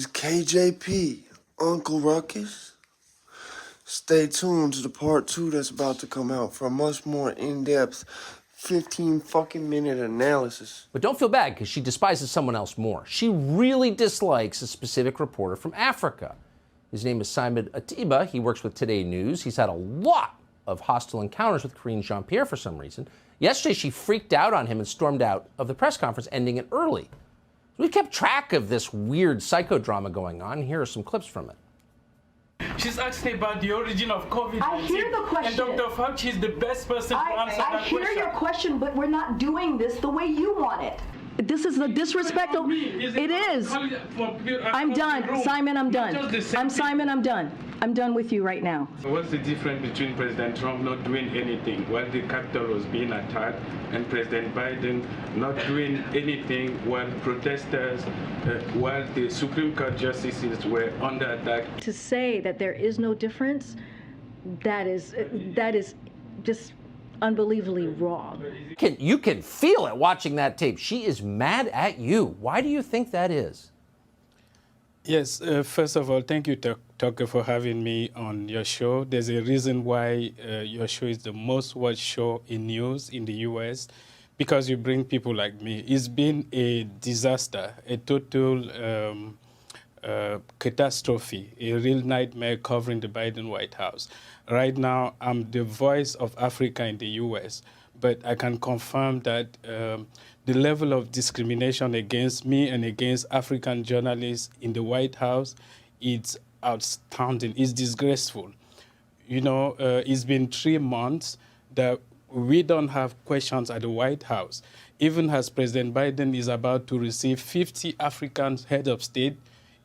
It's KJP, Uncle Ruckus. Stay tuned to the part 2 that's about to come out for a much more in-depth 15-fucking-minute analysis. But don't feel bad, because she despises someone else more. She really dislikes a specific reporter from Africa. His name is Simon Atiba. He works with Today News. He's had a lot of hostile encounters with Korean Jean-pierre for some reason. Yesterday, she freaked out on him and stormed out of the press conference, ending it early. We kept track of this weird psychodrama going on. Here are some clips from it. She's asking about the origin of COVID-19. I hear the question. And Dr. Fauci is the best person to answer that question. I hear your question, but we're not doing this the way you want it. This is the disrespectful. It is. I'm done. Simon, I'm done. I'm Simon, I'm done. I'm done with you right now. What's the difference between President Trump not doing anything while the Capitol was being attacked and President Biden not doing anything while protesters, while the Supreme Court justices were under attack? To say that there is no difference, that is just unbelievably wrong. You can feel it watching that tape. She is mad at you. Why do you think that is? Yes, first of all, thank you, Tucker, for having me on your show. There's a reason why your show is the most watched show in news in the U.S., because you bring people like me. It's been a disaster, a total catastrophe, a real nightmare covering the Biden White House. Right now, I'm the voice of Africa in the U.S., but I can confirm that the level of discrimination against me and against African journalists in the White House, it's outstanding, it's disgraceful. You know, it's been 3 months that we don't have questions at the White House. Even as President Biden is about to receive 50 African heads of state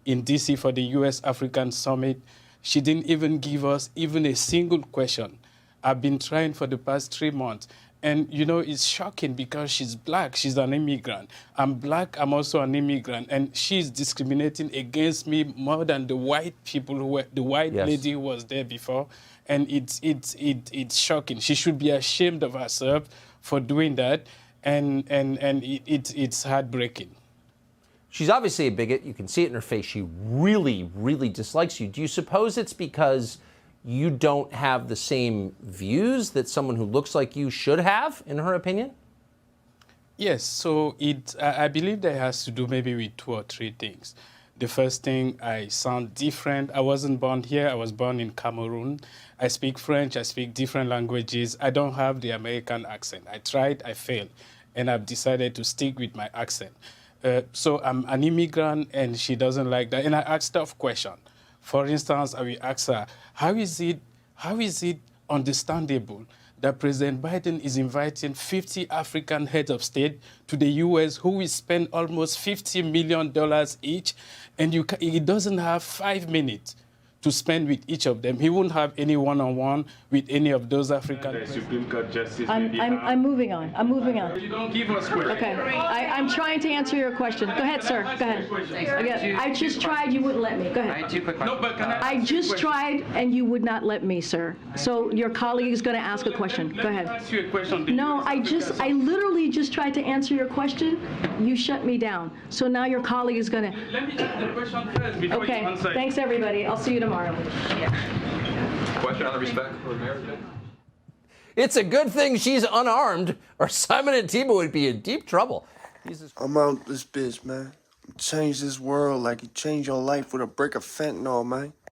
in D.C. for the U.S.-African Summit, she didn't even give us even a single question. I've been trying for the past 3 months. And, you know, it's shocking because she's black. She's an immigrant. I'm black. I'm also an immigrant. And she's discriminating against me more than the white people who were, the white lady who was there before. And it's shocking. She should be ashamed of herself for doing that. And it's heartbreaking. She's obviously a bigot. You can see it in her face. She really, really dislikes you. Do you suppose it's because you don't have the same views that someone who looks like you should have, in her opinion? Yes, so I believe that has to do maybe with 2 or 3 things. The first thing, I sound different. I wasn't born here. I was born in Cameroon. I speak French. I speak different languages. I don't have the American accent. I tried, I failed, and I've decided to stick with my accent. So I'm an immigrant, and she doesn't like that. And I asked tough questions. For instance, I will ask her, how is it understandable that President Biden is inviting 50 African heads of state to the U.S. who will spend almost $50 million each, and he doesn't have 5 minutes to spend with each of them? He won't have any one-on-one with any of those African. Supreme Court justice. I'm moving on. I'm moving on. You don't give us questions. Okay. I'm trying to answer your question. Go ahead, sir. Go ahead. Again, I just tried. You wouldn't let me. Go ahead. No, but can I just tried, and you would not let me, sir. So your colleague is going to ask a question. Go ahead. Ask you a question. No, I literally just tried to answer your question. You shut me down. So now your colleague is going to. Let me ask the question first before you Okay. answer. Thanks, everybody. I'll see you tomorrow. Question on the respect for the mayor? It's a good thing she's unarmed, or Simon Atiba would be in deep trouble. I'm out this bitch, man. Change this world like you change your life with a brick of fentanyl, man.